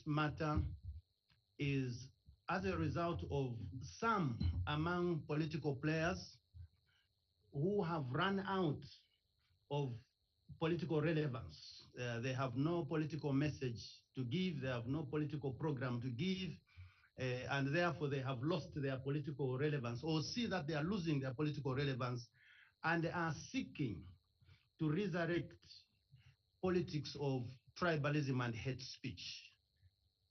Matter is as a result of some among political players who have run out of political relevance. They have no political message to give, they have no political program to give, and therefore they have lost their political relevance or see that they are losing their political relevance and are seeking to resurrect politics of tribalism and hate speech,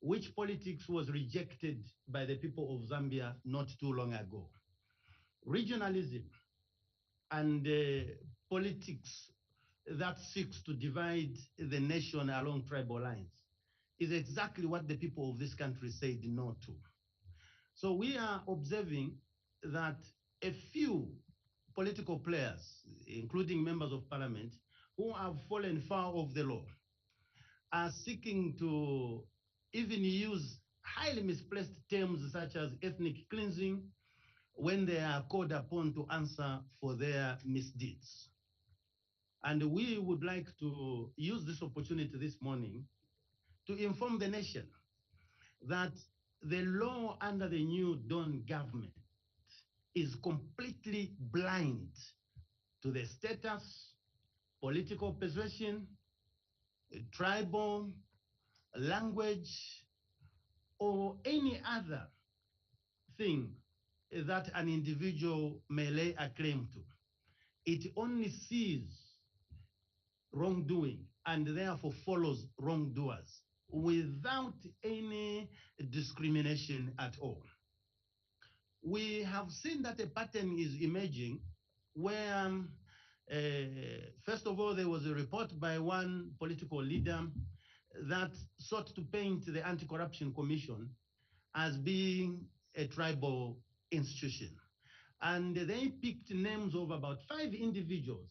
which politics was rejected by the people of Zambia not too long ago. Regionalism and politics that seeks to divide the nation along tribal lines is exactly what the people of this country said no to. So we are observing that a few political players, including members of parliament, who have fallen foul of the law, are seeking to even use highly misplaced terms such as ethnic cleansing when they are called upon to answer for their misdeeds. And we would like to use this opportunity this morning to inform the nation that the law under the new Dawn government is completely blind to the status, political persuasion, tribal, language, or any other thing that an individual may lay a claim to. It only sees wrongdoing and therefore follows wrongdoers without any discrimination at all. We have seen that a pattern is emerging where, first of all, there was a report by one political leader that sought to paint the Anti-Corruption Commission as being a tribal institution. And they picked names of about 5 individuals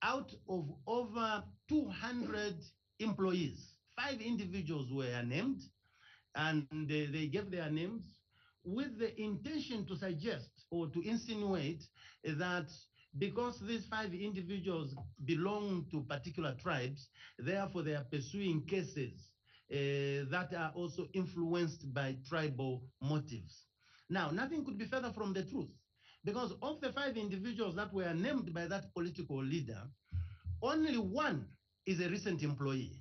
out of over 200 employees. 5 individuals were named, and they gave their names with the intention to suggest or to insinuate that because these 5 individuals belong to particular tribes, therefore they are pursuing cases that are also influenced by tribal motives. Now, nothing could be further from the truth, because of the 5 individuals that were named by that political leader, only one is a recent employee.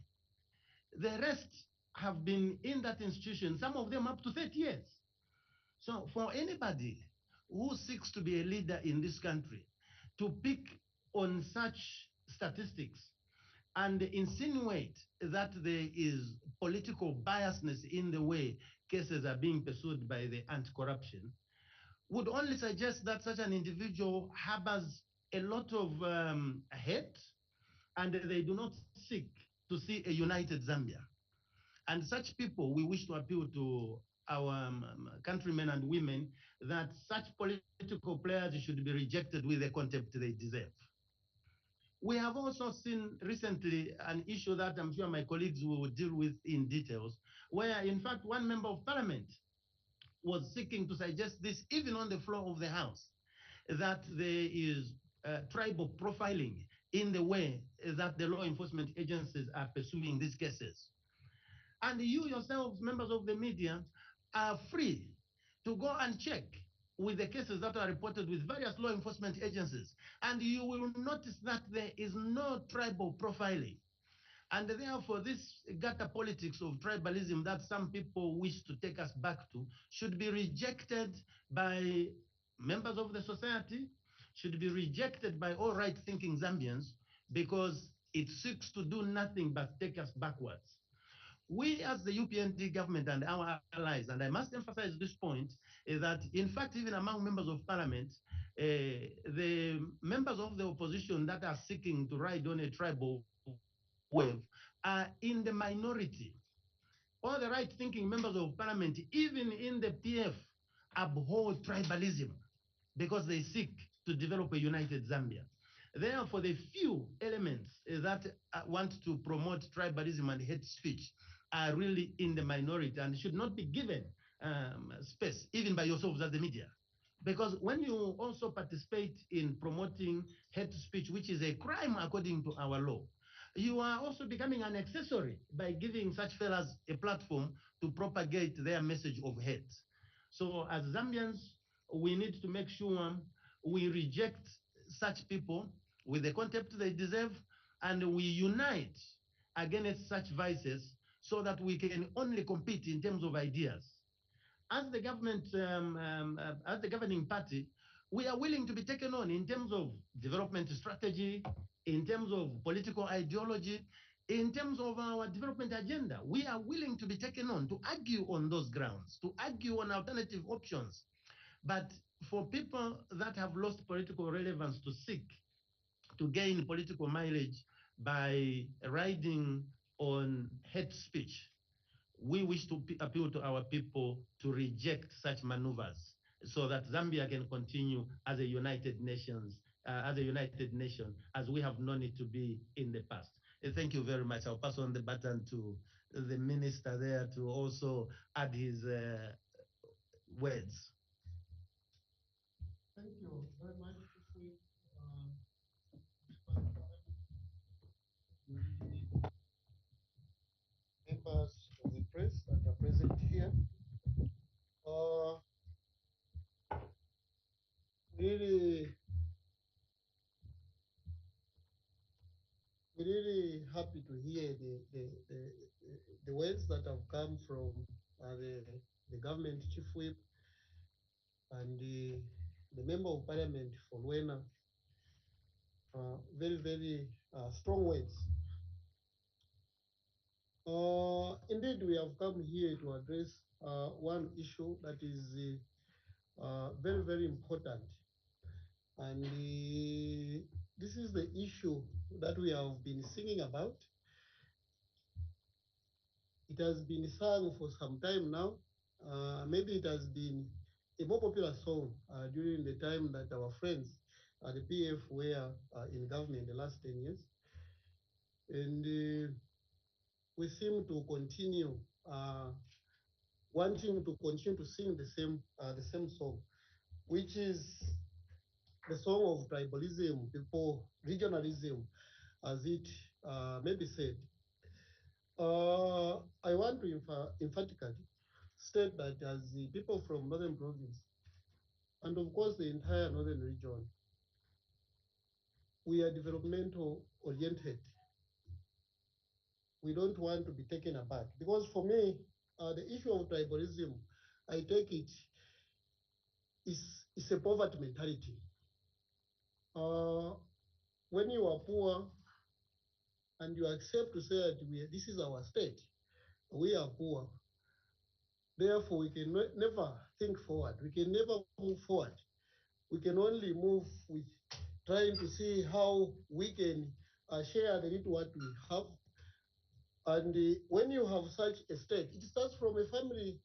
The rest have been in that institution, some of them up to 30 years. So for anybody who seeks to be a leader in this country to pick on such statistics and insinuate that there is political biasness in the way cases are being pursued by the anti-corruption would only suggest that such an individual harbors a lot of hate, and they do not seek to see a united Zambia. And such people, we wish to appeal to our countrymen and women that such political players should be rejected with the contempt they deserve. We have also seen recently an issue that I'm sure my colleagues will deal with in details, where in fact one member of parliament was seeking to suggest this even on the floor of the House, that there is tribal profiling in the way that the law enforcement agencies are pursuing these cases. And you yourselves, members of the media, are free to go and check with the cases that are reported with various law enforcement agencies. And you will notice that there is no tribal profiling. And therefore, this gutter politics of tribalism that some people wish to take us back to should be rejected by members of the society, should be rejected by all right-thinking Zambians, because it seeks to do nothing but take us backwards. We as the UPND government and our allies, and I must emphasize this point, is that in fact, even among members of parliament, the members of the opposition that are seeking to ride on a tribal wave are in the minority. All the right-thinking members of parliament, even in the PF, abhor tribalism because they seek to develop a united Zambia. Therefore, the few elements that want to promote tribalism and hate speech are really in the minority and should not be given space, even by yourselves as the media. Because when you also participate in promoting hate speech, which is a crime according to our law, you are also becoming an accessory by giving such fellas a platform to propagate their message of hate. So as Zambians, we need to make sure we reject such people with the contempt they deserve, and we unite against such vices so that we can only compete in terms of ideas. As the government, as the governing party, we are willing to be taken on in terms of development strategy, in terms of political ideology, in terms of our development agenda. We are willing to be taken on to argue on those grounds, to argue on alternative options. But for people that have lost political relevance to seek to gain political mileage by riding on hate speech, we wish to appeal to our people to reject such maneuvers so that Zambia can continue as a united nations, as a united nation, as we have known it to be in the past. Thank you very much. I'll pass on the baton to the minister there to also add his words. Thank you very much. Members of the press that are present here. Uh, really, we're really happy to hear the words that have come from the government chief whip and the member of parliament for Luena. Very, very strong words. Indeed, we have come here to address one issue that is very, very important. And this is the issue that we have been singing about. It has been sung for some time now. Maybe it has been a more popular song during the time that our friends at the PF were in government the last 10 years. And we seem to continue wanting to continue to sing the same song, which is the song of tribalism, people, regionalism, as it may be said. I want to emphatically state that as the people from Northern Province, and of course the entire Northern region, we are developmental oriented. We don't want to be taken aback. Because for me, the issue of tribalism, I take it, is a poverty mentality. When you are poor and you accept to say that this is our state, we are poor, therefore we can never think forward. We can never move forward. We can only move with trying to see how we can share the little what we have. And when you have such a state, it starts from a family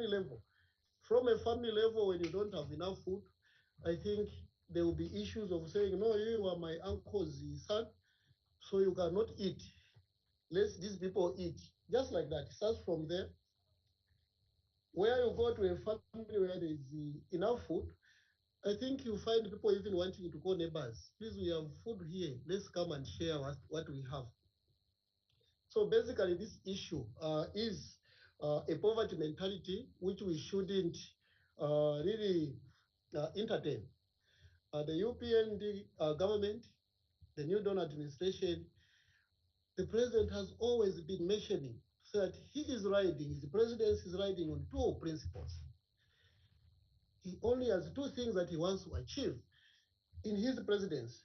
level. From a family level, when you don't have enough food, I think there will be issues of saying, no, you are my uncle's son, so you cannot eat. Let these people eat. Just like that. It starts from there. Where you go to a family where there is enough food, I think you find people even wanting to call neighbors. Please, we have food here. Let's come and share what we have. So basically, this issue is a poverty mentality which we shouldn't really entertain. The UPND government, the New Dawn administration, the president has always been mentioning that he is riding, the presidency is riding on two principles. He only has two things that he wants to achieve in his presidency.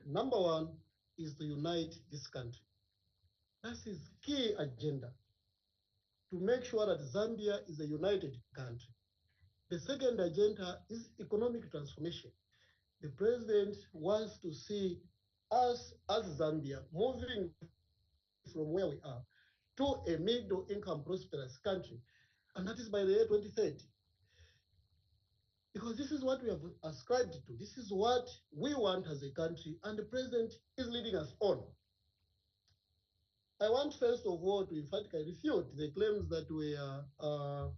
Number one is to unite this country. That's his key agenda, to make sure that Zambia is a united country. The second agenda is economic transformation. The president wants to see us as Zambia moving from where we are to a middle income prosperous country. And that is by the year 2030. Because this is what we have ascribed to. This is what we want as a country, and the president is leading us on. I want first of all to emphatically refute the claims that were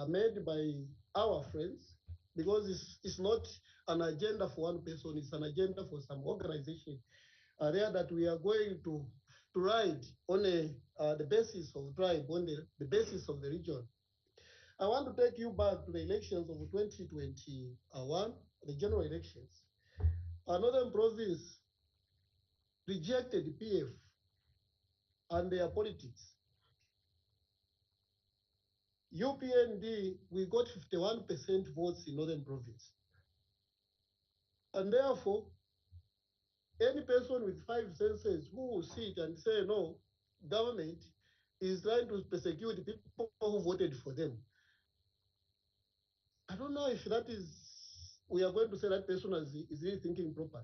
made by our friends, because it's not an agenda for one person, it's an agenda for some organization there that we are going to ride on the basis of tribe, on the basis of the region. I want to take you back to the elections of 2021, the general elections. Northern Province rejected the PF and their politics. UPND, we got 51% votes in Northern Province. And therefore, any person with 5 senses who will sit and say, no, government is trying to persecute people who voted for them. I don't know if that is, we are going to say that person is really thinking proper.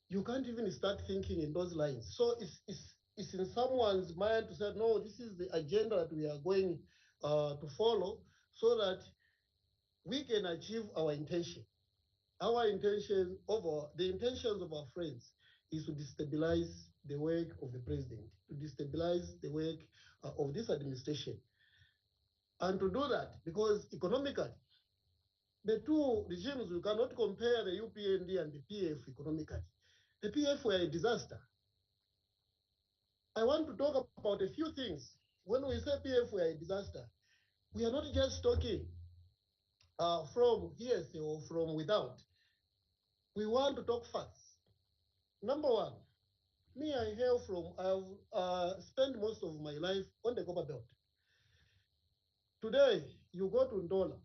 You can't even start thinking in those lines. So it's in someone's mind to say, no, this is the agenda that we are going to follow so that we can achieve our intention. Our intention the intentions of our friends is to destabilize the work of the president, to destabilize the work of this administration. And to do that, because economically, the two regimes, we cannot compare the UPND and the PF economically. The PF were a disaster. I want to talk about a few things. When we say PF were a disaster, we are not just talking from hearsay or from without. We want to talk facts. Number one, me, I've spent most of my life on the Copper Belt. Today, you go to Ndola,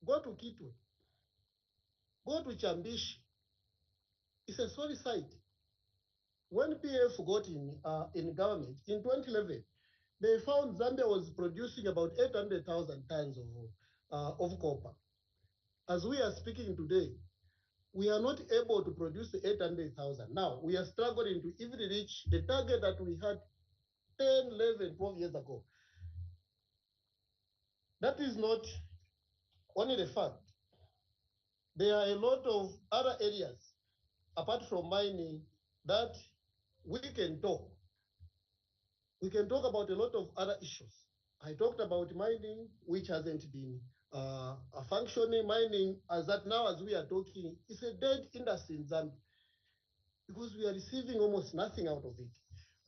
go to Kitwe, go to Chambishi. It's a sorry sight. When PF got in government in 2011, they found Zambia was producing about 800,000 tons of copper. As we are speaking today, we are not able to produce 800,000. Now, we are struggling to even reach the target that we had 10, 11, 12 years ago. That is not only the fact. There are a lot of other areas, apart from mining, that we can talk. We can talk about a lot of other issues. I talked about mining, which hasn't been a functioning mining as that now as we are talking. It's a dead industry in Zambia because we are receiving almost nothing out of it.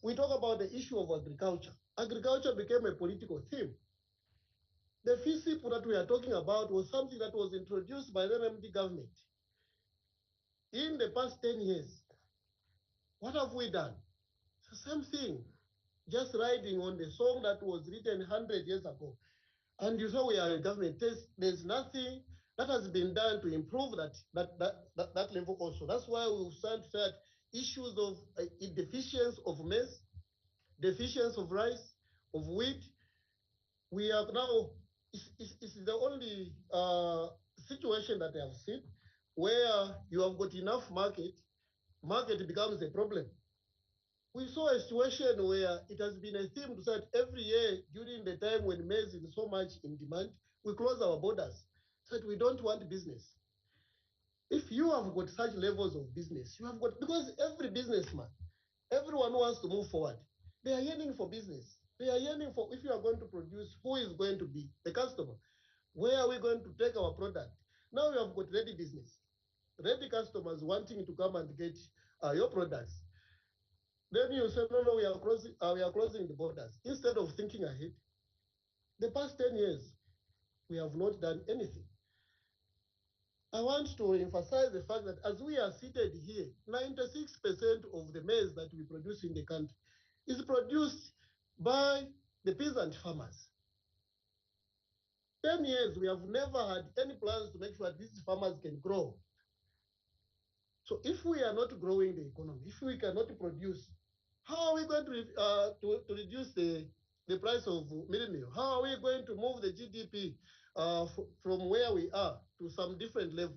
We talk about the issue of agriculture. Agriculture became a political theme. The FISIP that we are talking about was something that was introduced by the MMD government. In the past 10 years, what have we done? It's the same thing, just riding on the song that was written 100 years ago. And you know we are a government. There's nothing that has been done to improve that level also. That's why we stand that issues of deficiency of maize, deficiency of rice, of wheat. We are now, it's the only situation that I have seen where you have got enough market becomes a problem. We saw a situation where it has been a theme to say every year during the time when maize is so much in demand, we close our borders. So we don't want business. If you have got such levels of business, you have got, because every businessman, everyone who wants to move forward, they are yearning for business. They are yearning for, if you are going to produce, who is going to be the customer? Where are we going to take our product? Now you have got ready business, ready customers wanting to come and get your products. Then you say, no, we are closing the borders. Instead of thinking ahead, the past 10 years, we have not done anything. I want to emphasize the fact that as we are seated here, 96% of the maize that we produce in the country is produced by the peasant farmers. 10 years, we have never had any plans to make sure these farmers can grow. So if we are not growing the economy, if we cannot produce, how are we going to reduce the price of milling meal? How are we going to move the GDP from where we are to some different level?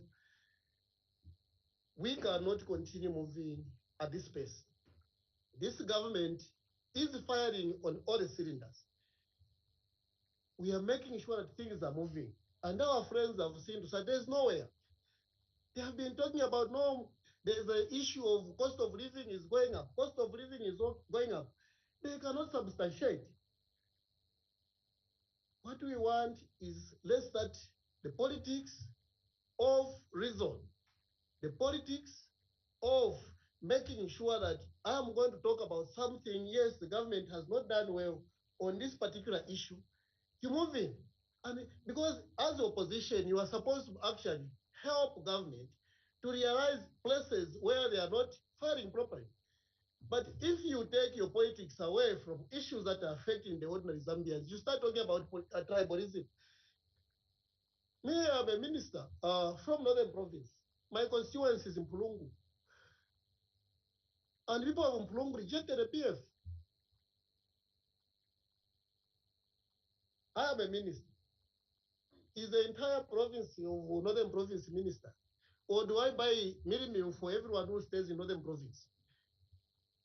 We cannot continue moving at this pace. This government is firing on all the cylinders. We are making sure that things are moving. And our friends have seen to say there's nowhere. They have been talking about, no, there's an issue of cost of living is going up. Cost of living is going up. They cannot substantiate. What we want is let's start the politics of reason, the politics of making sure that I am going to talk about something, yes, the government has not done well on this particular issue, you move in. And because as opposition, you are supposed to actually help government to realize places where they are not faring properly. But if you take your politics away from issues that are affecting the ordinary Zambians, you start talking about tribalism. Me, I'm a minister from Northern Province. My constituency is in Pulungu. And people of Pulungu rejected the PF. I am a minister. Is the entire province of Northern Province minister? Or do I buy minimum for everyone who stays in Northern Province?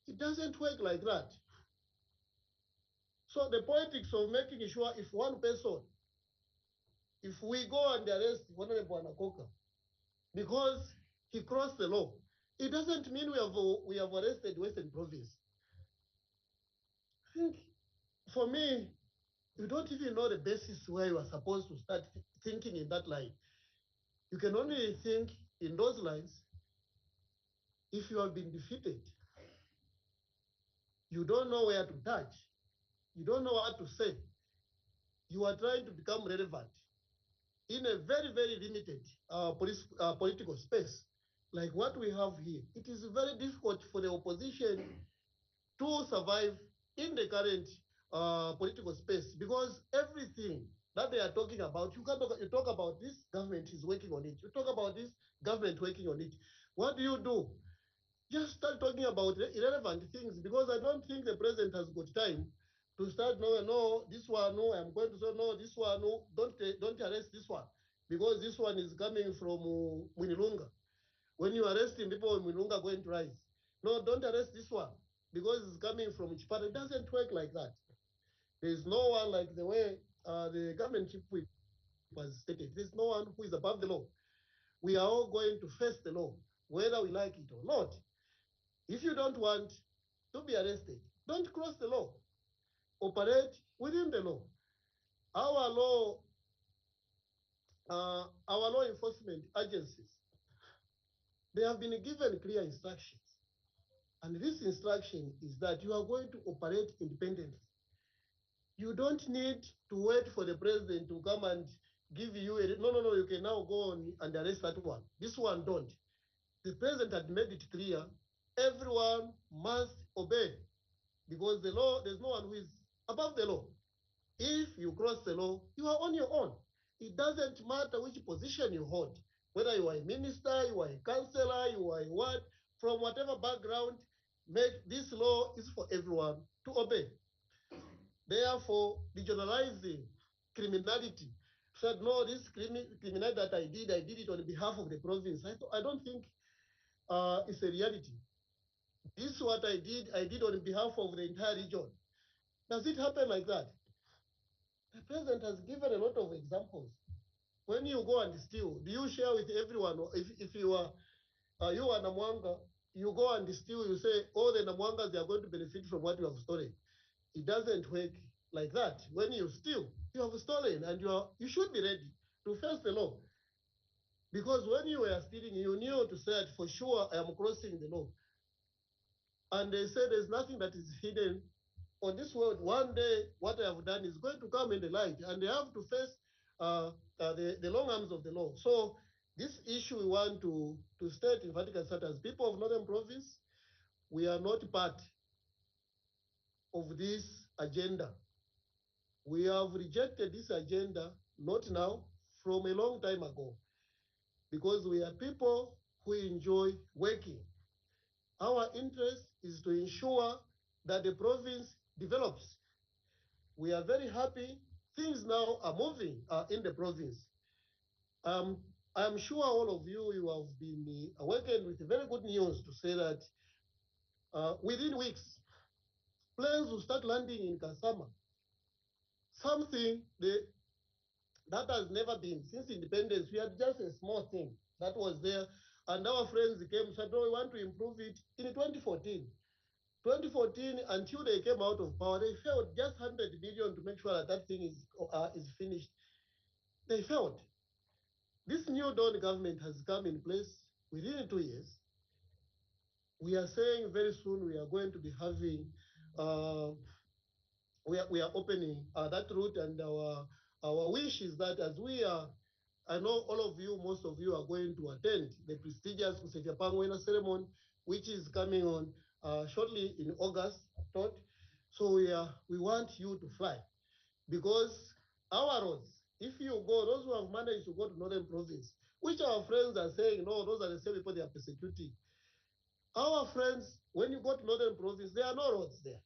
It doesn't work like that. So the politics of making sure if one person, if we go and arrest Honorable Anakoka because he crossed the law, it doesn't mean we have arrested Western Province. I think for me, you don't even know the basis where you are supposed to start thinking in that line. You can only think in those lines if you have been defeated. You don't know where to touch. You don't know what to say. You are trying to become relevant in a very, very limited political space like what we have here. It is very difficult for the opposition to survive in the current political space because everything that they are talking about, you talk about this government is working on it. You talk about this government working on it. What do? Just start talking about irrelevant things because I don't think the president has got time to start no, this one, no, I'm going to say no, this one, no, don't arrest this one because this one is coming from Mwinilunga. When you arresting people in Mwinilunga going to rise. No, don't arrest this one because it's coming from Chipata. It doesn't work like that. There is no one like the way the government chief whip has stated. There is no one who is above the law. We are all going to face the law, whether we like it or not. If you don't want to be arrested, don't cross the law. Operate within the law. Our law, our law enforcement agencies, they have been given clear instructions. And this instruction is that you are going to operate independently. You don't need to wait for the president to come and give you no, you can now go on and arrest that one. This one don't. The president had made it clear everyone must obey because the law, there's no one who is above the law. If you cross the law, you are on your own. It doesn't matter which position you hold, whether you are a minister, you are a councillor, you are a what, from whatever background, make this law is for everyone to obey. Therefore, regionalizing criminality said, no, this criminality that I did it on behalf of the province. I don't think it's a reality. This what I did on behalf of the entire region. Does it happen like that? The president has given a lot of examples. When you go and steal, do you share with everyone? If you are Namwanga, you go and steal, you say all the Namwangas, they are going to benefit from what you have stolen. It doesn't work like that. When you steal, you have stolen and you should be ready to face the law. Because when you were stealing, you knew to say that for sure I am crossing the law. And they say there's nothing that is hidden on this world. One day, what I have done is going to come in the light, and they have to face the long arms of the law. So this issue we want to state in Vatican as people of Northern Province, we are not part of this agenda. We have rejected this agenda, not now, from a long time ago, because we are people who enjoy working. Our interest is to ensure that the province develops. We are very happy. Things now are moving in the province. I'm sure all of you have been awakened with very good news to say that within weeks, planes will start landing in Kasama. Something that has never been since independence. We had just a small thing that was there, and our friends came and said, "No, we want to improve it." In 2014, 2014, until they came out of power, they failed just 100 billion to make sure that that thing is finished. They failed. This new Dawn government has come in place within 2 years. We are saying very soon we are going to be having, uh, we are opening that route, and our wish is that as we are, I know all of you, most of you are going to attend the prestigious Kusefyapangwena ceremony, which is coming on shortly in August, I thought. So we want you to fly, because our roads, if you go, those who have managed to go to Northern Province, which our friends are saying, no, those are the same people they are persecuting. Our friends, when you go to Northern Province, there are no roads there.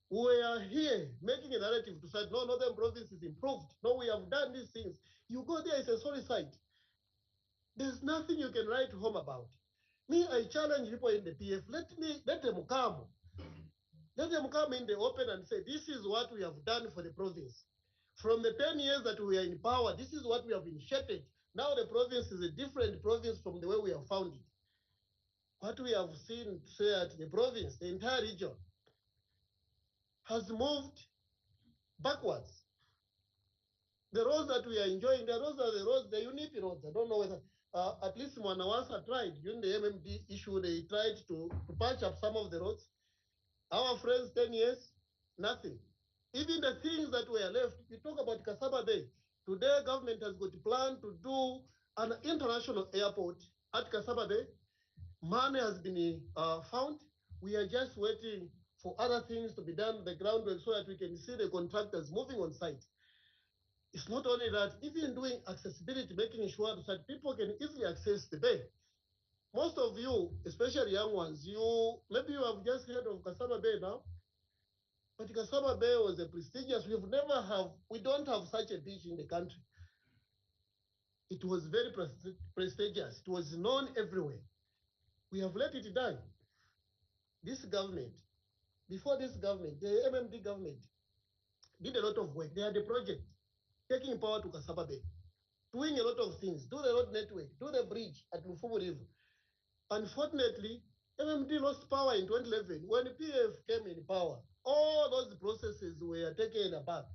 We are here making a narrative to say, no, Northern Province is improved. No, we have done these things. You go there, it's a sorry sight. There's nothing you can write home about. Me, I challenge people in the PF. Let them come. Let them come in the open and say, this is what we have done for the province. From the 10 years that we are in power, this is what we have initiated. Now the province is a different province from the way we have found it. What we have seen, say, at the province, the entire region, has moved backwards. The roads that we are enjoying, the roads are the roads, the unity roads. I don't know whether, at least Mwanawasa tried, during the MMD issue, they tried to patch up some of the roads. Our friends, 10 years, nothing. Even the things that were left, you talk about Kasaba Bay. Today, government has got a plan to do an international airport at Kasaba Bay. Money has been found. We are just waiting for other things to be done, the groundwork, so that we can see the contractors moving on site. It's not only that, even doing accessibility, making sure that people can easily access the bay. Most of you, especially young ones, maybe you have just heard of Kasaba Bay now, but Kasaba Bay was a prestigious. We don't have such a beach in the country. It was very prestigious. It was known everywhere. We have let it die. This government, before this government, the MMD government did a lot of work. They had a project taking power to Kasaba Bay, doing a lot of things, do the road network, do the bridge at Lufumu River. Unfortunately, MMD lost power in 2011. When PF came in power, all those processes were taken aback.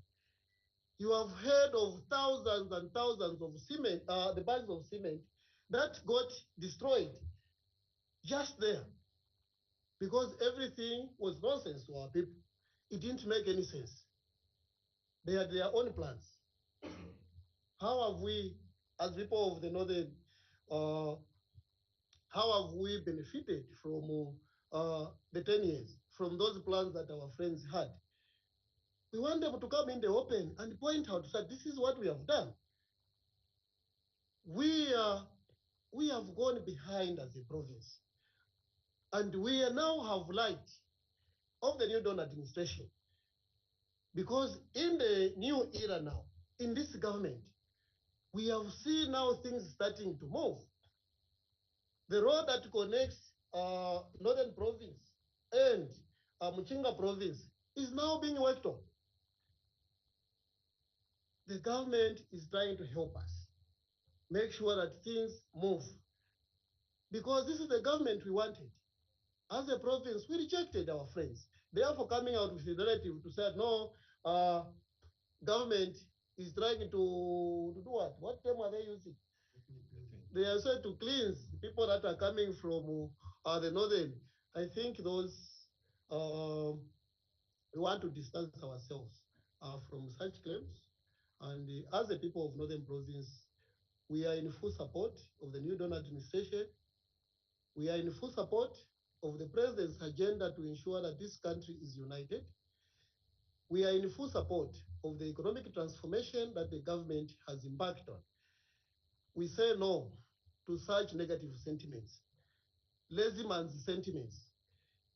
You have heard of thousands and thousands of cement, the bags of cement that got destroyed just there, because everything was nonsense to our people. It didn't make any sense. They had their own plans. How have we, as people of the northern, uh, how have we benefited from the 10 years, from those plans that our friends had? We want them to come in the open and point out that this is what we have done. We have gone behind as a province, and we now have light of the new Dawn administration, because in the new era now, in this government, we have seen now things starting to move. The road that connects Northern Province and Muchinga Province is now being worked on. The government is trying to help us make sure that things move, because this is the government we wanted. As a province, we rejected our friends. Therefore, coming out with a narrative to say, no, government is trying to do what? What term are they using? They are said to cleanse people that are coming from the northern. I think those, we want to distance ourselves from such claims. And as the people of Northern Province, we are in full support of the new Dawn administration. We are in full support of the president's agenda to ensure that this country is united. We are in full support of the economic transformation that the government has embarked on. We say no to such negative sentiments, lazy man's sentiments.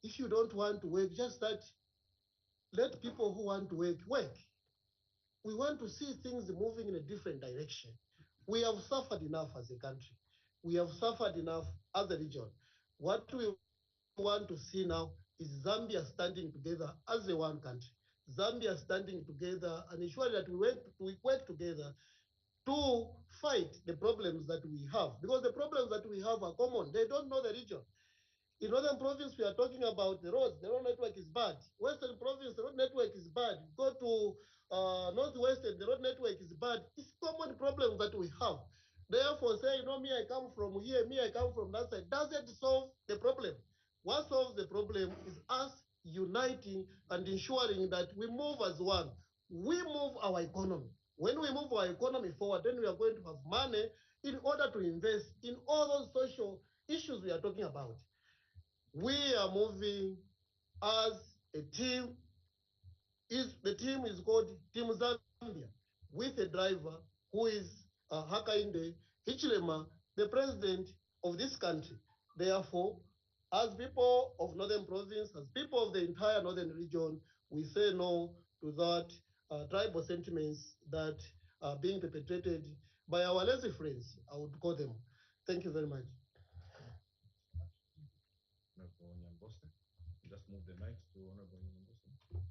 If you don't want to work, just that, let people who want to work, work. We want to see things moving in a different direction. We have suffered enough as a country. We have suffered enough as a region. What we want to see now is Zambia standing together as a one country. Zambia standing together and ensuring that we work together to fight the problems that we have. Because the problems that we have are common. They don't know the region. In Northern Province, we are talking about the roads. The road network is bad. Western Province, the road network is bad. Go to Northwestern, the road network is bad. It's common problems that we have. Therefore, say, me I come from here, me I come from that side, doesn't solve the problem. What solves the problem is us uniting and ensuring that we move as one. We move our economy. When we move our economy forward, then we are going to have money in order to invest in all those social issues we are talking about. We are moving as a team. The team is called Team Zambia, with a driver who is Hakainde Hichilema, the president of this country. Therefore, as people of Northern Province, as people of the entire Northern region, we say no to that tribal sentiments that are being perpetrated by our lazy friends, I would call them. Thank you very much. Honorable Nyambosa. Just move the mic to Honorable Nyambosa.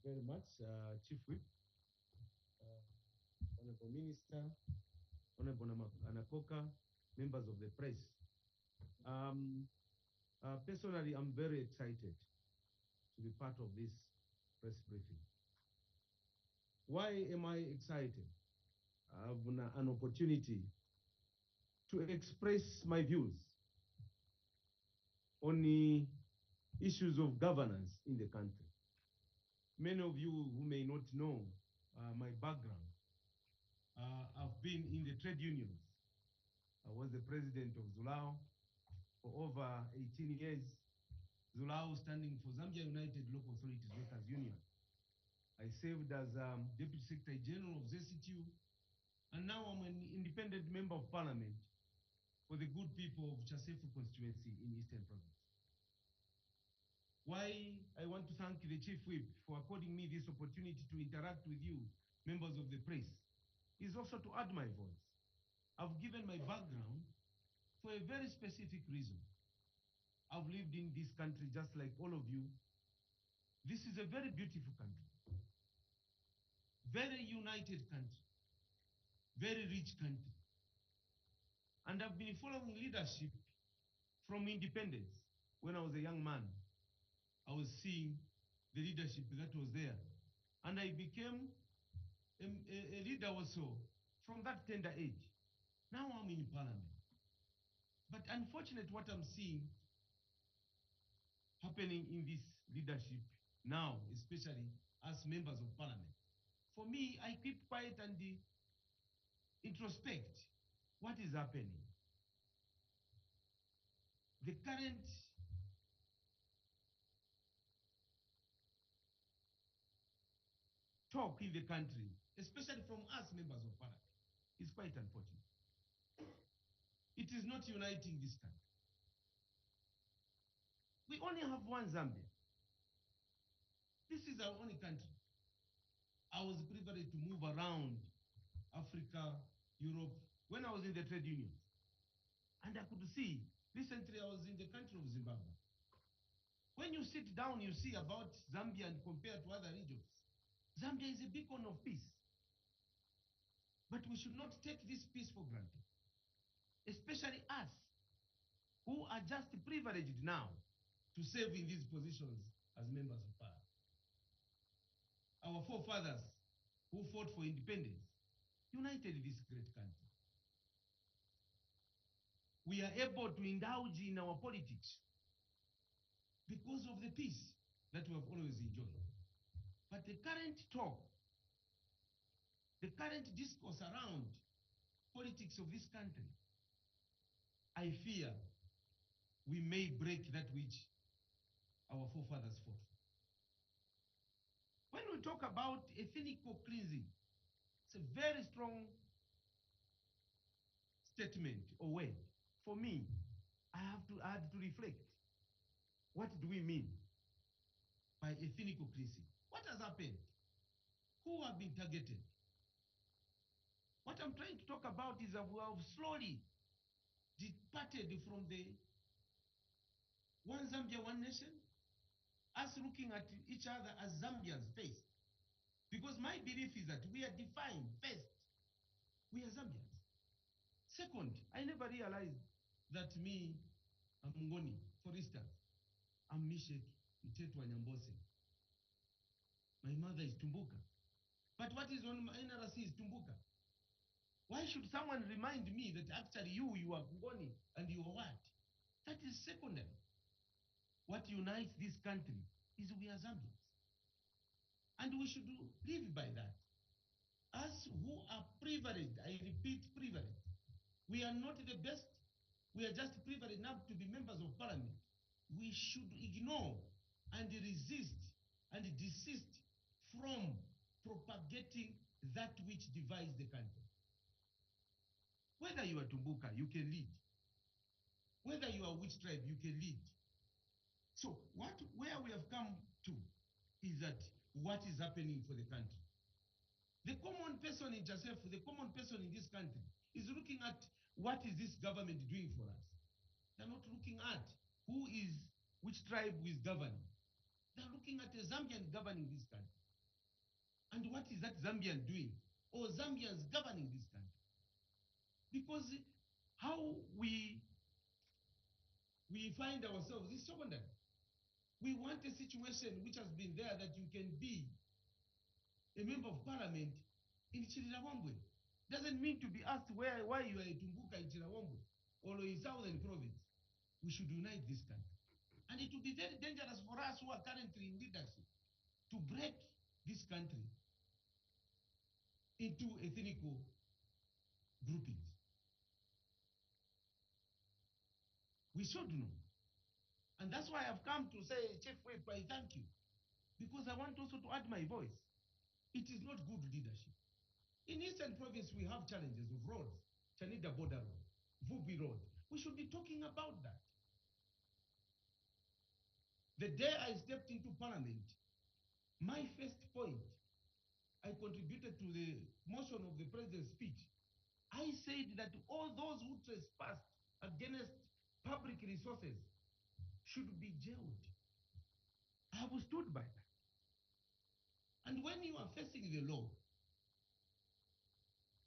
Very much, Chief Whip, Honorable Minister, Honorable Anakoka, members of the press. Personally, I'm very excited to be part of this press briefing. Why am I excited? I have an opportunity to express my views on the issues of governance in the country. Many of you who may not know my background, I've been in the trade unions. I was the president of Zulao for over 18 years. Zulao standing for Zambia United Local Authorities Workers Union. I served as Deputy Secretary General of ZCTU, and now I'm an independent member of parliament for the good people of Chasefu constituency in Eastern Province. Why I want to thank the Chief Whip for according me this opportunity to interact with you, members of the press, is also to add my voice. I've given my background for a very specific reason. I've lived in this country just like all of you. This is a very beautiful country, very united country, very rich country. And I've been following leadership from independence. When I was a young man, I was seeing the leadership that was there. And I became a leader also from that tender age. Now I'm in parliament. But unfortunately, what I'm seeing happening in this leadership now, especially as members of parliament, for me, I keep quiet and introspect what is happening. The current talk in the country, especially from us members of parliament, is quite unfortunate. It is not uniting this country. We only have one Zambia. This is our only country. I was privileged to move around Africa, Europe, when I was in the trade unions. And I could see, recently I was in the country of Zimbabwe. When you sit down, you see about Zambia and compare to other regions. Zambia is a beacon of peace. But we should not take this peace for granted, especially us, who are just privileged now to serve in these positions as members of parliament. Our forefathers who fought for independence united this great country. We are able to indulge in our politics because of the peace that we have always enjoyed. But the current talk, the current discourse around politics of this country, I fear we may break that which our forefathers fought for. When we talk about ethnical cleansing, it's a very strong statement or word. For me, I had to reflect. What do we mean by ethnic cleansing? What has happened? Who have been targeted? What I'm trying to talk about is that we have slowly departed from the one Zambia, one nation, us looking at each other as Zambians first. Because my belief is that we are defined first. We are Zambians. Second, I never realized that me, I'm Ngoni, for instance, I'm Mishek Mtetu Nyambose. My mother is Tumbuka. But what is on my NRC is Tumbuka. Why should someone remind me that actually you are Ngoni and you are what? That is secondary. What unites this country is we are Zambians. And we should live by that. Us who are privileged, I repeat, privileged. We are not the best. We are just privileged enough to be members of parliament. We should ignore and resist and desist from propagating that which divides the country. Whether you are Tumbuka, you can lead. Whether you are which tribe, you can lead. So where we have come to is that what is happening for the country. The common person in Joseph, the common person in this country is looking at what is this government doing for us. They're not looking at which tribe is governing. They're looking at a Zambian governing this country. And what is that Zambian doing? Or Zambians governing this country? Because how we find ourselves is secondary. We want a situation which has been there that you can be a member of parliament in Chirirawambwe. Doesn't mean to be asked why you are a Tumbuka in Chirirawambwe or in Southern Province. We should unite this country. And it will be very dangerous for us who are currently in leadership to break this country into ethnic groupings. We should know. And that's why I've come to say, Chief Whip, I thank you. Because I want also to add my voice. It is not good leadership. In Eastern Province, we have challenges of roads, Chanida Border Road, Vubi Road. We should be talking about that. The day I stepped into parliament, my first point, I contributed to the motion of the president's speech. I said that all those who trespassed against public resources should be jailed. I have stood by that. And when you are facing the law,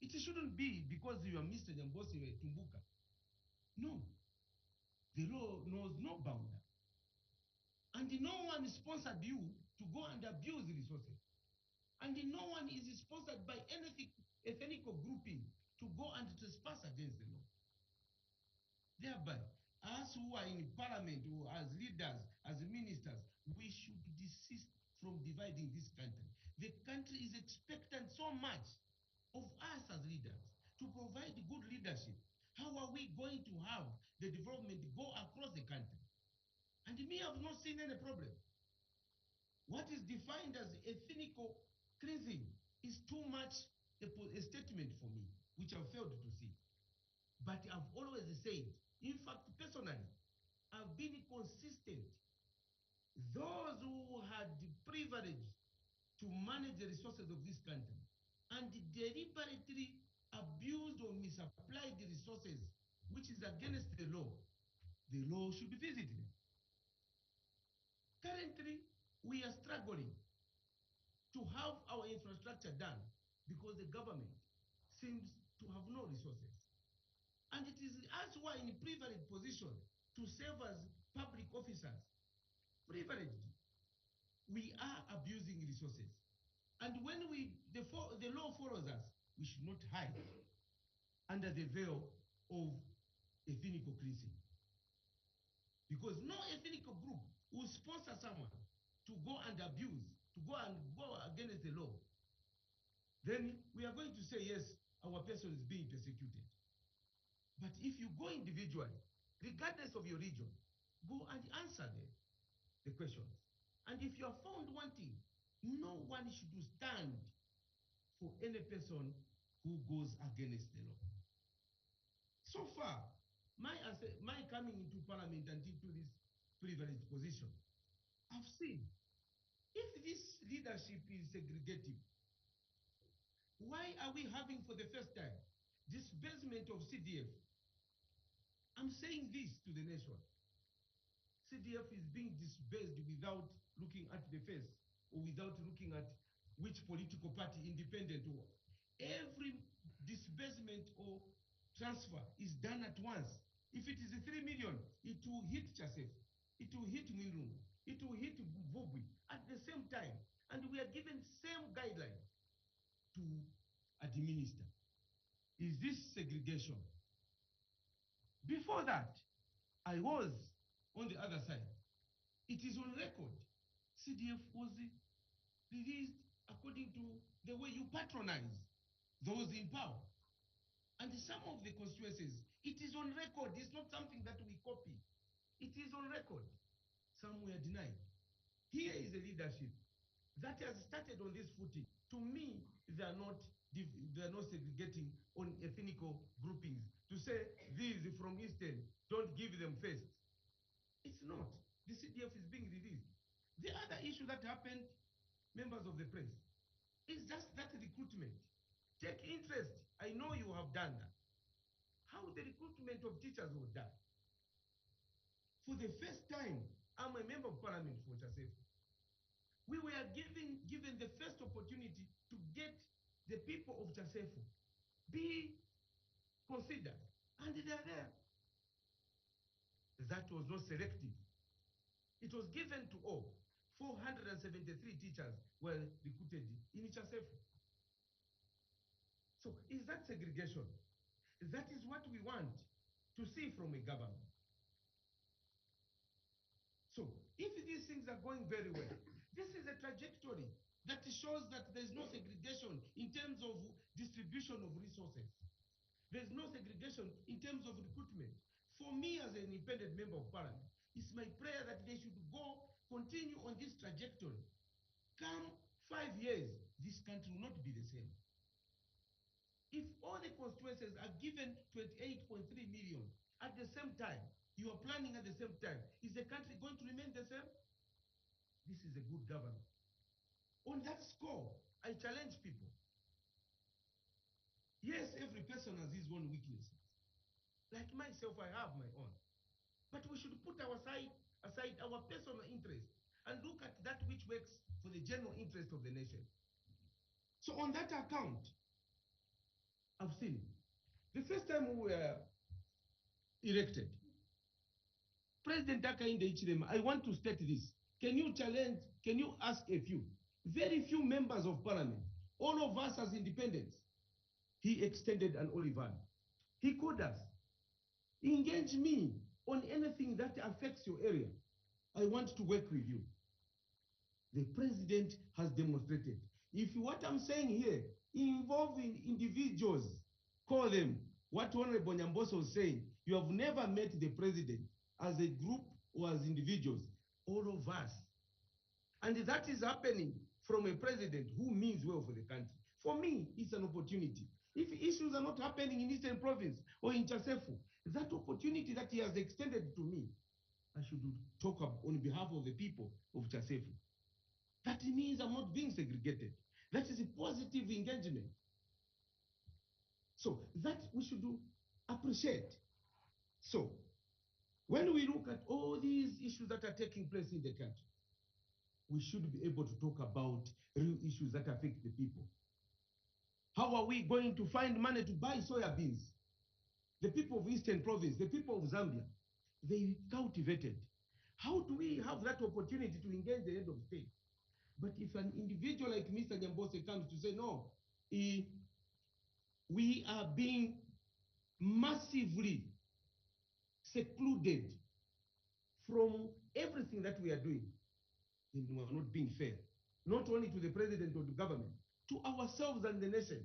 it shouldn't be because you are Mr. Nyambosi or Tumbuka. No. The law knows no boundary. And no one sponsored you to go and abuse the resources. And no one is sponsored by any ethnic grouping to go and trespass against the law. Thereby, us who are in parliament or as leaders, as ministers, we should desist from dividing this country. The country is expectant so much of us as leaders to provide good leadership. How are we going to have the development go across the country? And me, I have not seen any problem. What is defined as ethnic cleansing is too much a statement for me, which I've failed to see. But I've always said, in fact, personally, I've been consistent. Those who had the privilege to manage the resources of this country and deliberately abused or misapplied the resources, which is against the law should be visited. Currently, we are struggling to have our infrastructure done because the government seems to have no resources. And it is us who are in a privileged position to serve as public officers. Privileged. We are abusing resources. And when the law follows us, we should not hide under the veil of ethnic cleansing. Because no ethnic group will sponsor someone to go and abuse, to go against the law. Then we are going to say, yes, our person is being persecuted. But if you go individually, regardless of your region, go and answer the questions. And if you are found wanting, no one should stand for any person who goes against the law. So far, my coming into parliament and into this privileged position, I've seen if this leadership is segregative, why are we having for the first time disbursement of CDF? I'm saying this to the nation. CDF is being disbursed without looking at the face or without looking at which political party, independent or. Every disbursement or transfer is done at once. If it is 3 million, it will hit Chasef, it will hit Mwilungu, it will hit Vogui at the same time. And we are given same guidelines to administer. Is this segregation? Before that, I was on the other side. It is on record. CDF was released according to the way you patronize those in power. And some of the constituencies, it is on record. It's not something that we copy. It is on record. Some were denied. Here is a leadership that has started on this footing. To me, they are not segregating on ethnical groupings. To say these from Eastern, don't give them first. It's not. The CDF is being released. The other issue that happened, members of the press, is just that recruitment. Take interest. I know you have done that. How the recruitment of teachers was done. For the first time, I'm a member of parliament for Chasef. We were given the first opportunity to get the people of Chasef be considered. And they are there. That was not selective. It was given to all. 473 teachers were recruited in Chasef. So is that segregation? That is what we want to see from a government. So if these things are going very well, this is a trajectory that shows that there's no segregation in terms of distribution of resources. There's no segregation in terms of recruitment. For me as an independent member of parliament, it's my prayer that they should continue on this trajectory. Come 5 years, this country will not be the same. If all the constituencies are given 28.3 million at the same time, you are planning at the same time, is the country going to remain the same? This is a good government. On that score, I challenge people. Yes, every person has his own weaknesses. Like myself, I have my own. But we should put aside our personal interest and look at that which works for the general interest of the nation. So on that account, I've seen the first time we were elected, President Hakainde Hichilema, I want to state this. Can you ask very few members of parliament, all of us as independents, he extended an olive hand. He called us, engage me on anything that affects your area. I want to work with you. The president has demonstrated. If what I'm saying here involving individuals, call them. What Honorable Nyamboso was saying, you have never met the president as a group or as individuals, all of us. And that is happening from a president who means well for the country. For me, it's an opportunity. If issues are not happening in Eastern Province or in Chasefu, that opportunity that he has extended to me, I should talk on behalf of the people of Chasefu. That means I'm not being segregated. That is a positive engagement. So that we should appreciate. So when we look at all these issues that are taking place in the country, we should be able to talk about real issues that affect the people. How are we going to find money to buy soya beans? The people of Eastern Province, the people of Zambia, they cultivated. How do we have that opportunity to engage the head of state? But if an individual like Mr. Nyambose comes to say, no, we are being massively secluded from everything that we are doing, then we are not being fair. Not only to the president or the government, to ourselves and the nation.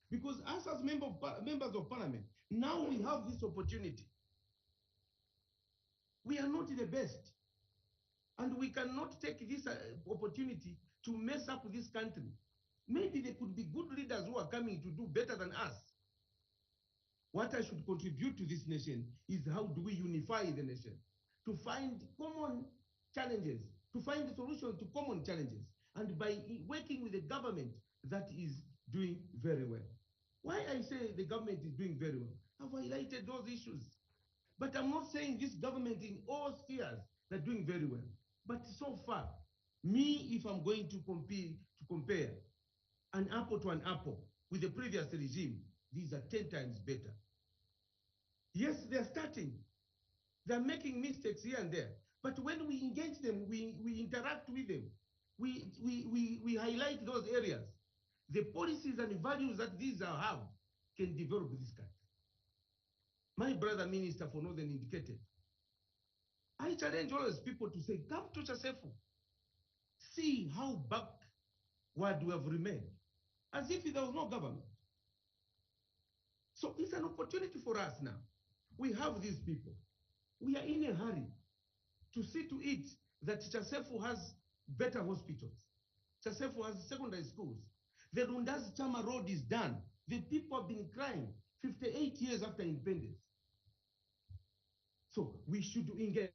Because us as members of parliament, now we have this opportunity. We are not the best. And we cannot take this opportunity to mess up this country. Maybe there could be good leaders who are coming to do better than us. What I should contribute to this nation is how do we unify the nation to find common challenges, to find the solution to common challenges, and by working with a government that is doing very well. Why I say the government is doing very well, I've highlighted those issues. But I'm not saying this government in all spheres they're doing very well. But so far, me, if I'm going to compare an apple to an apple with the previous regime, these are 10 times better. Yes, they're starting. They're making mistakes here and there. But when we engage them, we interact with them, we highlight those areas. The policies and the values that these have can develop this country. My brother minister for Northern indicated, I challenge all those people to say, come to Chasefu, see how backward we have remained, as if there was no government. So it's an opportunity for us now. We have these people. We are in a hurry to see to it that Chasefu has better hospitals. Chasefu has secondary schools. The Rundas Chama Road is done. The people have been crying 58 years after independence. So we should engage.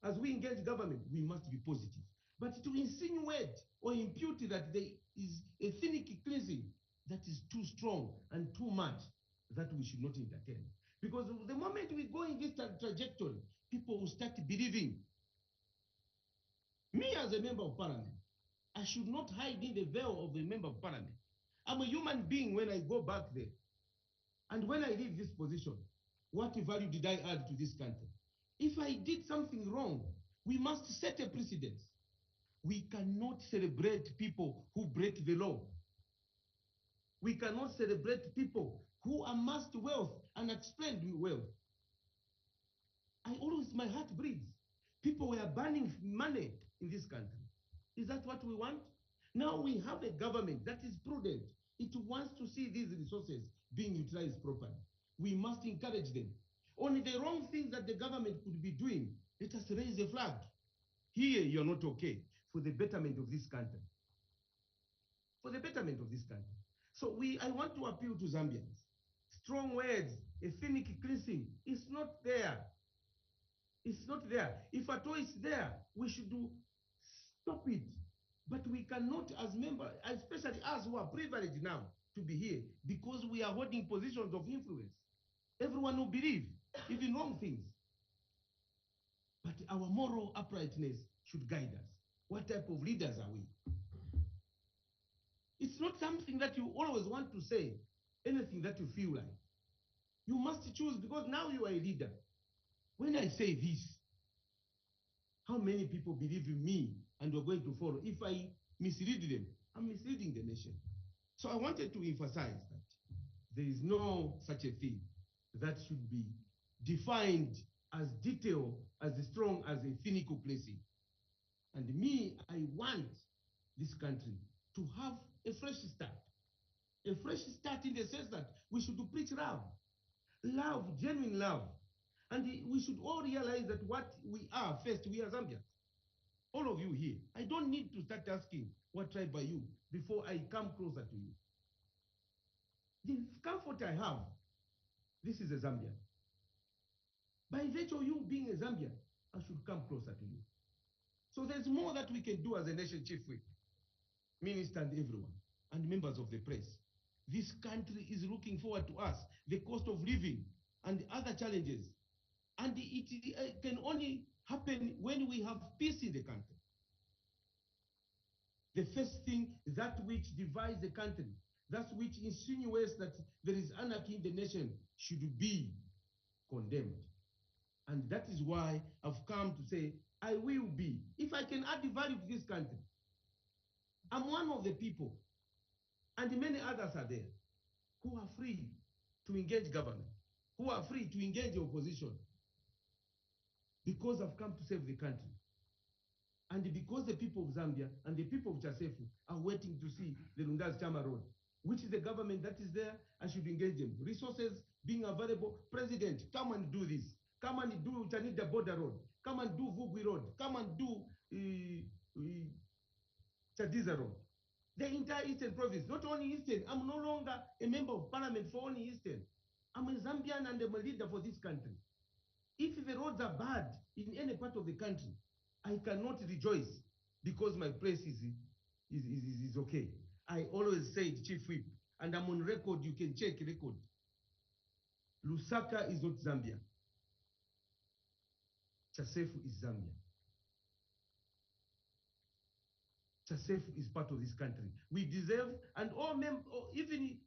As we engage government, we must be positive. But to insinuate or impute that there is ethnic cleansing that is too strong and too much, that we should not entertain. Because the moment we go in this trajectory, people will start believing. Me as a member of parliament, I should not hide in the veil of a member of parliament. I'm a human being when I go back there. And when I leave this position, what value did I add to this country? If I did something wrong, we must set a precedent. We cannot celebrate people who break the law. We cannot celebrate people who amassed wealth and expended wealth. My heart bleeds. People were burning money in this country. Is that what we want? Now we have a government that is prudent. It wants to see these resources being utilized properly. We must encourage them. Only the wrong things that the government could be doing, let us raise a flag. Here, you're not okay for the betterment of this country. For the betterment of this country. So I want to appeal to Zambians. Strong words, ethnic cleansing, it's not there. It's not there. If at all it's there, we should stop it. But we cannot, as members, especially us who are privileged now to be here, because we are holding positions of influence. Everyone will believe, even wrong things. But our moral uprightness should guide us. What type of leaders are we? It's not something that you always want to say, anything that you feel like. You must choose, because now you are a leader. When I say this, how many people believe in me and are going to follow? If I mislead them, I'm misleading the nation. So I wanted to emphasize that there is no such a thing that should be defined as detailed, as strong as a cynical placing. And me, I want this country to have a fresh start. A fresh start in the sense that we should preach love. Love, genuine love. And we should all realize that what we are, first, we are Zambians. All of you here. I don't need to start asking what tribe are you before I come closer to you. The comfort I have, this is a Zambian. By virtue of you being a Zambian, I should come closer to you. So there's more that we can do as a nation chief whip, minister and everyone, and members of the press. This country is looking forward to us, the cost of living and other challenges. And it can only happen when we have peace in the country. The first thing, that which divides the country, that which insinuates that there is anarchy in the nation, should be condemned. And that is why I've come to say, I will be. If I can add value to this country, I'm one of the people, and many others are there, who are free to engage government, who are free to engage the opposition, because I've come to save the country. And because the people of Zambia and the people of Chasefu are waiting to see the Lundas Chama Road, which is the government that is there, I should engage them. Resources being available, President, come and do this. Come and do Chanida Border Road. Come and do Vugui Road. Come and do Chadiza Road. The entire Eastern province, not only Eastern. I'm no longer a member of parliament for only Eastern. I'm a Zambian and I'm a leader for this country. If the roads are bad in any part of the country, I cannot rejoice because my place is okay. I always said, Chief Whip, and I'm on record, you can check record. Lusaka is not Zambia. Chasefu is Zambia. Chasefu is part of this country. We deserve, and all even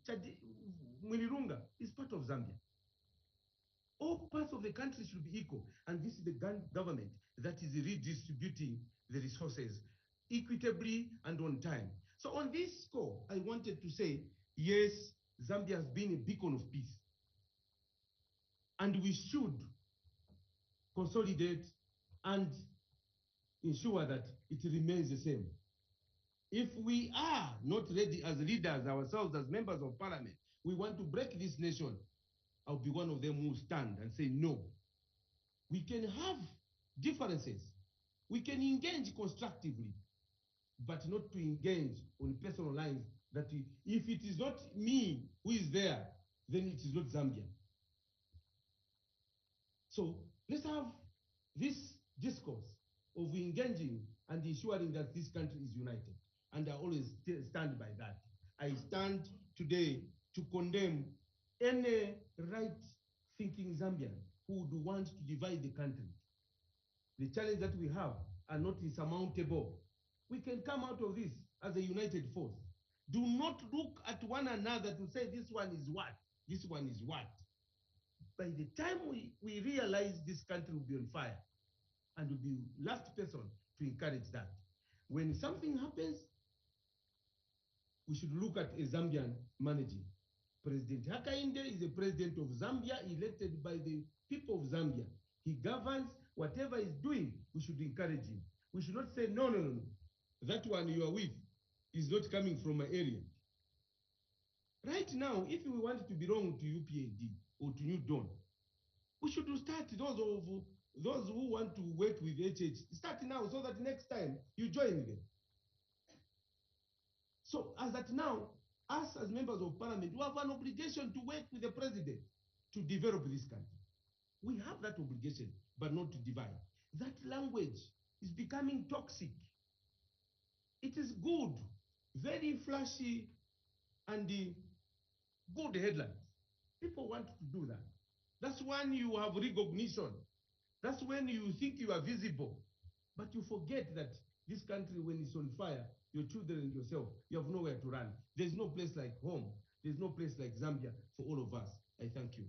Mwilirunga is part of Zambia. All parts of the country should be equal, and this is the government that is redistributing the resources equitably and on time. So on this score, I wanted to say, yes, Zambia has been a beacon of peace, and we should consolidate and ensure that it remains the same. If we are not ready as leaders ourselves, as members of parliament, we want to break this nation, I'll be one of them who stand and say no. We can have differences. We can engage constructively, but not to engage on personal lines that if it is not me who is there, then it is not Zambia. So let's have this discourse of engaging and ensuring that this country is united. And I always stand by that. I stand today to condemn any right-thinking Zambian who would want to divide the country. The challenge that we have are not insurmountable. We can come out of this as a united force. Do not look at one another to say this one is what, this one is what. By the time we realize this country will be on fire, and will be last person to encourage that. When something happens, we should look at a Zambian managing. President Hakainde is the president of Zambia, elected by the people of Zambia. He governs. Whatever he's doing, we should encourage him. We should not say, no, no, no, no. That one you are with is not coming from my area. Right now, if we want to belong to UPND or to New Dawn, we should start those who want to work with HH, start now so that next time you join them. So as that now, us as members of parliament, we have an obligation to work with the president to develop this country. We have that obligation, but not to divide. That language is becoming toxic. It is good, very flashy, and good headlines. People want to do that. That's when you have recognition. That's when you think you are visible. But you forget that this country, when it's on fire, your children and yourself, you have nowhere to run. There's no place like home. There's no place like Zambia for all of us. I thank you.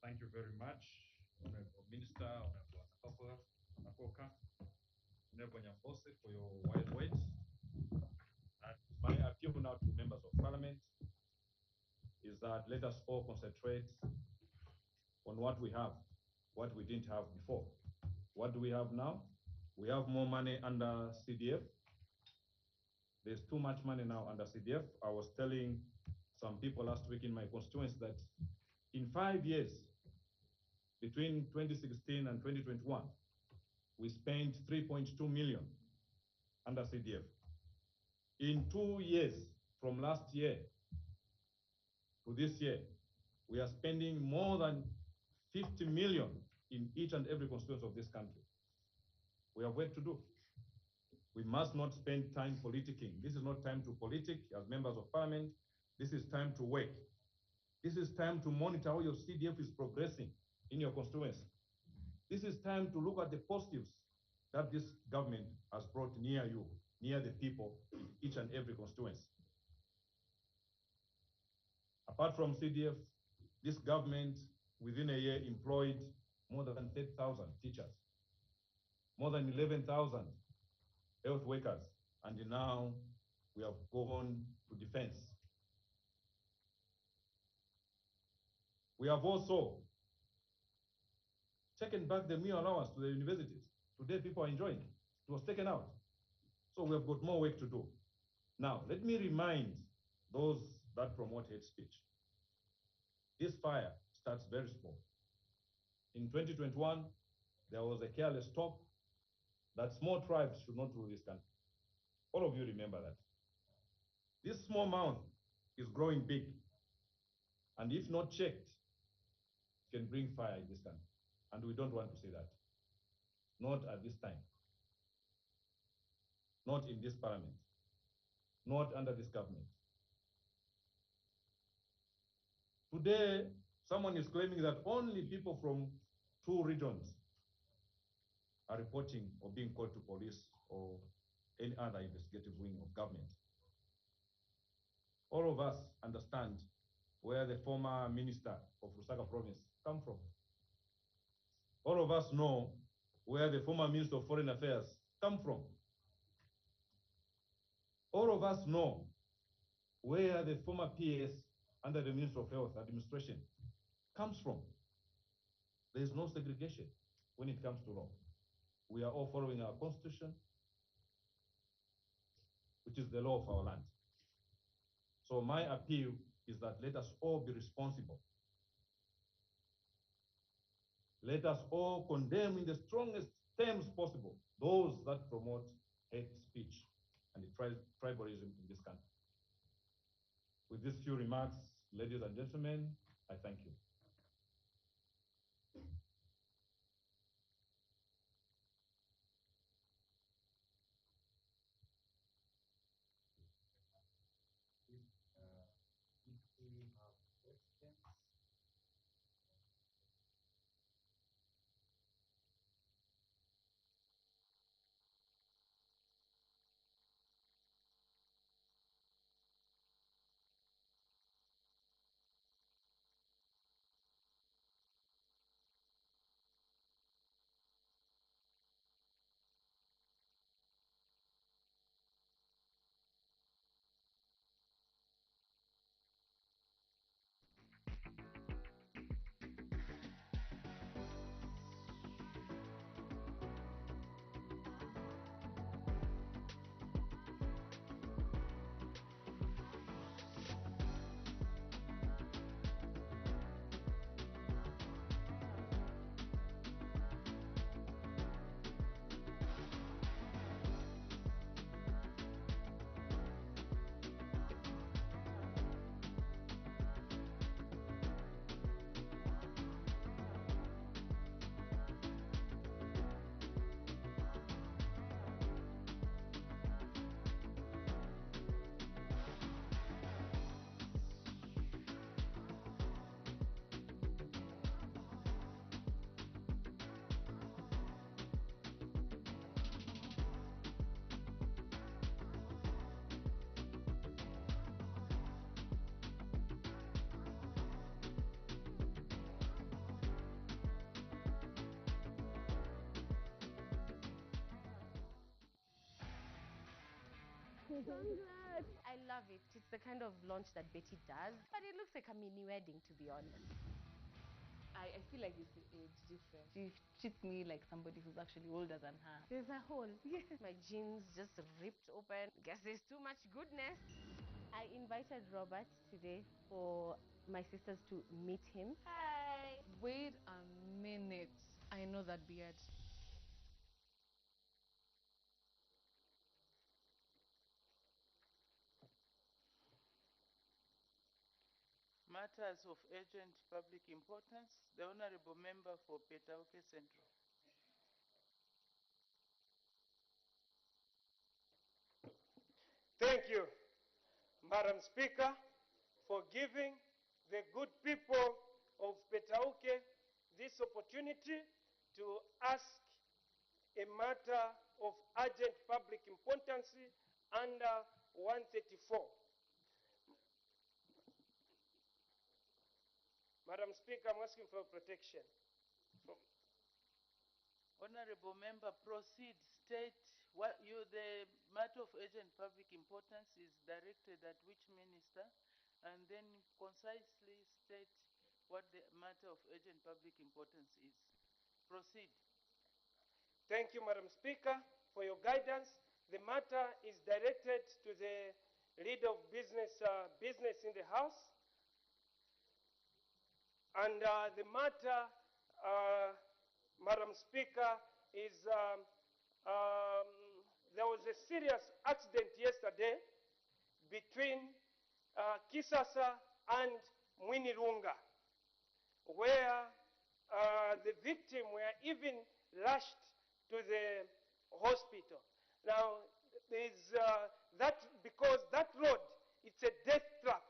Thank you very much, Honorable Minister, Honorable Nakoka, Honorable Nyambose, for your wise words. And my appeal now to members of parliament is that let us all concentrate on what we have, what we didn't have before. What do we have now? We have more money under CDF. There's too much money now under CDF. I was telling some people last week in my constituency that in 5 years, between 2016 and 2021, we spent 3.2 million under CDF. In 2 years, from last year to this year, we are spending more than 50 million in each and every constituency of this country. We have work to do. We must not spend time politicking. This is not time to politic as members of parliament. This is time to work. This is time to monitor how your CDF is progressing in your constituency. This is time to look at the positives that this government has brought near you, near the people, each and every constituency. Apart from CDF, this government within a year employed more than 30,000 teachers, more than 11,000 health workers, and now we have gone to defense. We have also taken back the meal allowance to the universities. Today people are enjoying it. It was taken out. So we have got more work to do. Now, let me remind those that promote hate speech. This fire starts very small. In 2021, there was a careless talk that small tribes should not rule this country. All of you remember that. This small mound is growing big, and if not checked, it can bring fire in this country. And we don't want to see that. Not at this time. Not in this parliament. Not under this government. Today, someone is claiming that only people from 2 regions are reporting or being called to police or any other investigative wing of government. All of us understand where the former minister of Lusaka province come from. All of us know where the former minister of foreign affairs come from. All of us know where the former PS under the Minister of Health administration comes from. There is no segregation when it comes to law. We are all following our constitution, which is the law of our land. So my appeal is that let us all be responsible. Let us all condemn in the strongest terms possible those that promote hate speech and the tribalism in this country. With these few remarks, ladies and gentlemen, I thank you. If we have questions. Congrats! I love it. It's the kind of launch that Betty does, but it looks like a mini wedding, to be honest. I feel like it's age different. She treats me like somebody who's actually older than her. There's a hole. My jeans just ripped open. Guess there's too much goodness. I invited Robert today for my sisters to meet him. Hi! Wait a minute. I know that beard. Matters of urgent public importance, the Honorable Member for Petauke Central. Thank you, Madam Speaker, for giving the good people of Petauke this opportunity to ask a matter of urgent public importance under 134. Madam Speaker, I'm asking for protection. Honorable Member, proceed. State what the matter of urgent public importance is directed at which minister, and then concisely state what the matter of urgent public importance is. Proceed. Thank you, Madam Speaker, for your guidance. The matter is directed to the leader of business in the House. And the matter Madam Speaker, is there was a serious accident yesterday between Kisasa and Mwinilunga, where the victim were even rushed to the hospital. Now, there's that, because that road, it's a death trap,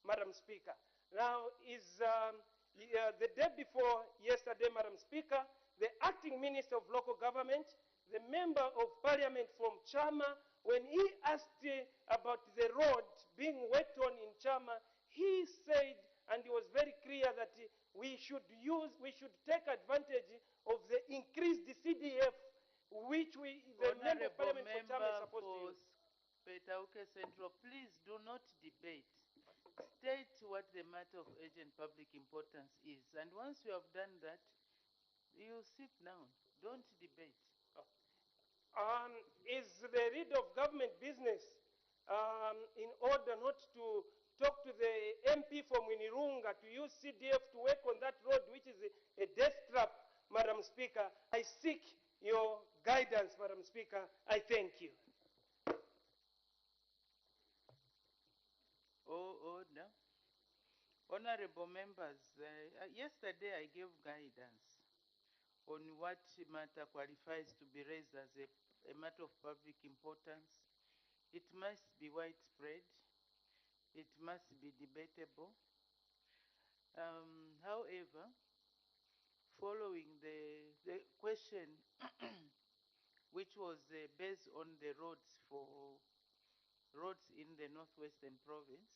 Madam Speaker. Now, the day before yesterday, Madam Speaker, the acting minister of local government, the member of parliament from Chama, when he asked about the road being worked on in Chama, he said, and he was very clear, that we should take advantage of the increased CDF, which the member of parliament for Chama is supposed to use. Petauke Central, please do not debate. State what the matter of urgent public importance is. And once you have done that, you sit down. Don't debate. Is the lead of government business in order not to talk to the MP from Winirunga to use CDF to work on that road, which is a death trap, Madam Speaker? I seek your guidance, Madam Speaker. I thank you. Order. Honorable members, yesterday I gave guidance on what matter qualifies to be raised as a matter of public importance. It must be widespread. It must be debatable. However, following the question which was based on the roads in the northwestern province,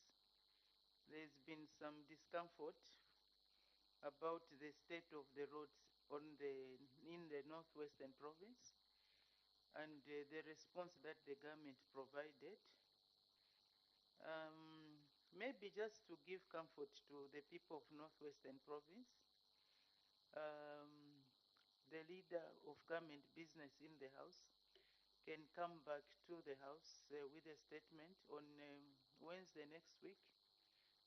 there's been some discomfort about the state of the roads in the northwestern province, and the response that the government provided. Maybe just to give comfort to the people of northwestern province, the leader of government business in the house can come back to the house with a statement on Wednesday next week,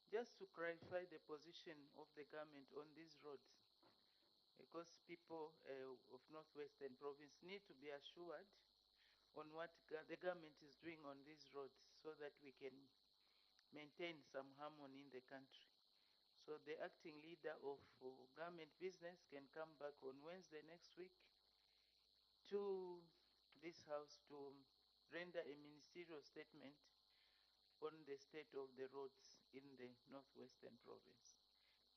just to clarify the position of the government on these roads, because people of northwestern province need to be assured on what the government is doing on these roads, so that we can maintain some harmony in the country. So the acting leader of government business can come back on Wednesday next week to this house to render a ministerial statement on the state of the roads in the northwestern province,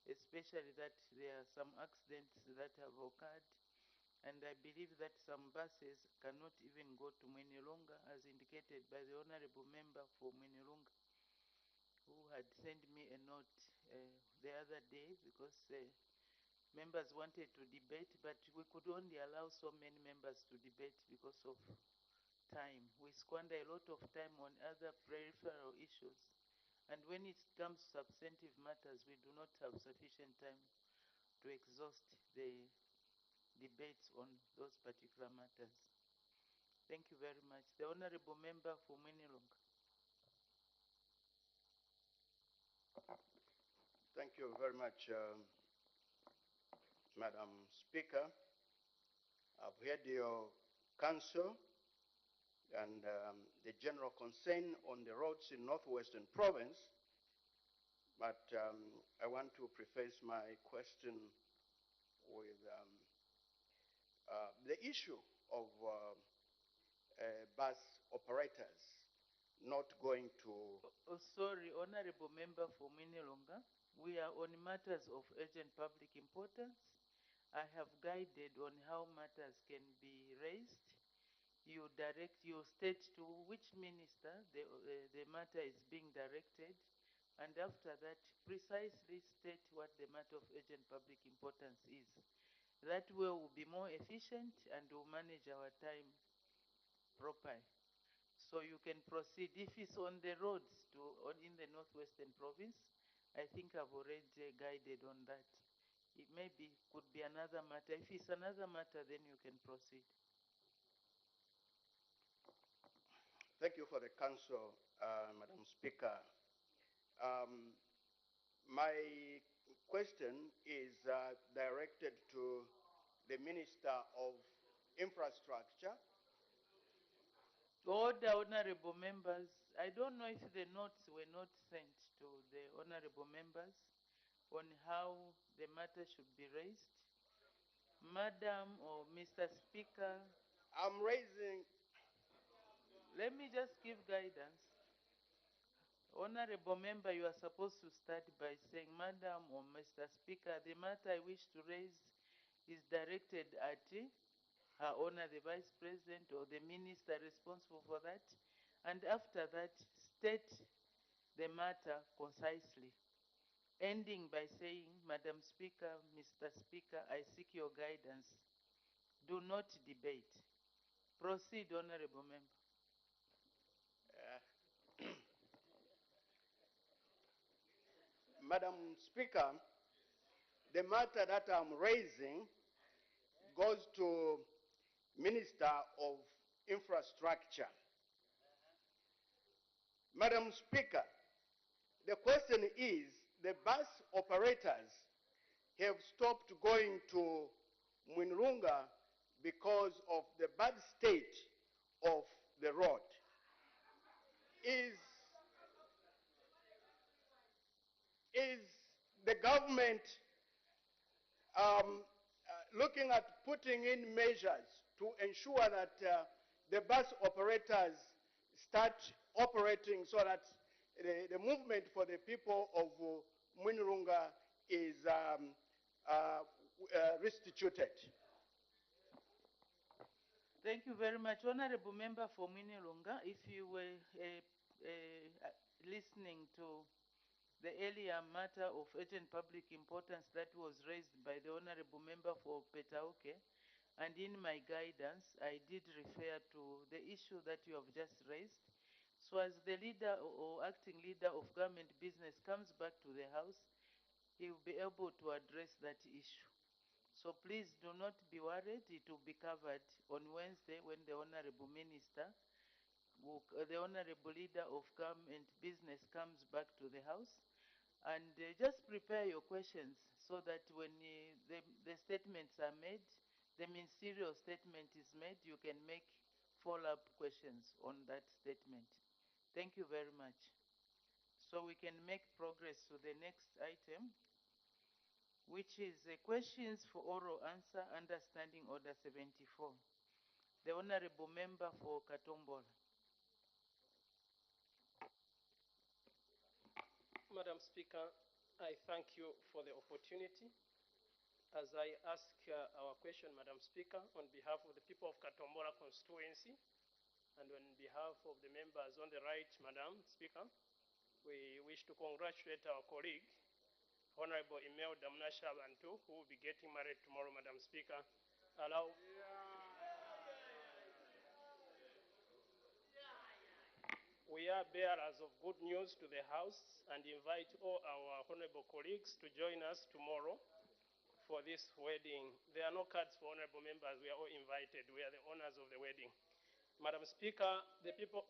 especially that there are some accidents that have occurred, and I believe that some buses cannot even go to Mwenilunga, as indicated by the honorable member for Mwenilunga, who had sent me a note the other day, because members wanted to debate, but we could only allow so many members to debate because of time. We squander a lot of time on other peripheral issues, and when it comes to substantive matters, we do not have sufficient time to exhaust the debates on those particular matters. Thank you very much. The honorable member for Mwinilunga. Thank you very much, Madam Speaker. I've heard your counsel and the general concern on the roads in Northwestern Province, but I want to preface my question with the issue of bus operators not going to... Sorry, honorable member for Mwinilunga. We are on matters of urgent public importance. I have guided on how matters can be raised. You state to which minister the matter is being directed, and after that, precisely state what the matter of urgent public importance is. That way will be more efficient and will manage our time properly. So you can proceed. If it's on the roads in the northwestern province, I think I've already guided on that. It could be another matter. If it's another matter, then you can proceed. Thank you for the counsel, Madam Speaker. My question is directed to the Minister of Infrastructure. Order, honorable members. I don't know if the notes were not sent to the honorable members on how the matter should be raised. Madam or Mr. Speaker, I'm raising. let me just give guidance. Honorable member, you are supposed to start by saying, Madam or Mr. Speaker, the matter I wish to raise is directed at Her Honor the Vice President or the Minister responsible for that. And after that, state the matter concisely, ending by saying, Madam Speaker, Mr. Speaker, I seek your guidance. Do not debate. Proceed, Honorable Member. Madam Speaker, the matter that I'm raising goes to Minister of Infrastructure. Madam Speaker, the question is, the bus operators have stopped going to Mwinrunga because of the bad state of the road. Is the government looking at putting in measures to ensure that the bus operators start operating so that the movement for the people of Mwinrunga is restituted? Thank you very much. Honorable Member for Mwinilunga, if you were listening to the earlier matter of urgent public importance that was raised by the Honorable Member for Petauke, and in my guidance, I did refer to the issue that you have just raised. So as the leader or acting leader of government business comes back to the House, he will be able to address that issue. So please do not be worried. It will be covered on Wednesday when the Honorable Minister, the Honorable Leader of Government Business comes back to the House. And just prepare your questions so that when the statements are made, the ministerial statement is made, you can make follow-up questions on that statement. Thank you very much. So we can make progress to the next item, which is questions for oral answer under Standing Order 74. The Honorable Member for Katombola. Madam Speaker, I thank you for the opportunity. As I ask our question, Madam Speaker, on behalf of the people of Katombola constituency, and on behalf of the members on the right, Madam Speaker, we wish to congratulate our colleague, Honorable Imelda Mnashabantu, who will be getting married tomorrow, Madam Speaker. We are bearers of good news to the House and invite all our honorable colleagues to join us tomorrow for this wedding. There are no cards for honorable members. We are all invited. We are the owners of the wedding. Madam Speaker, the people,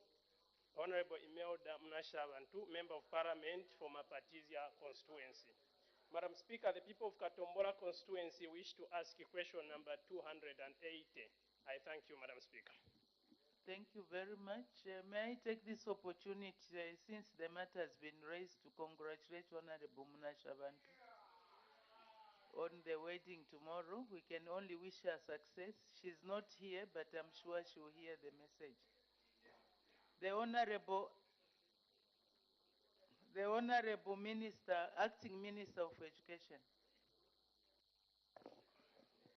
Honorable Imelda Mnashabantu, Member of Parliament for Mapatizia constituency. Madam Speaker, the people of Katombola constituency wish to ask question number 280. I thank you, Madam Speaker. Thank you very much. May I take this opportunity, since the matter has been raised, to congratulate Honorable Mnashabantu on the wedding tomorrow. We can only wish her success. She's not here, but I'm sure she will hear the message. The Honorable Minister, Acting Minister of Education.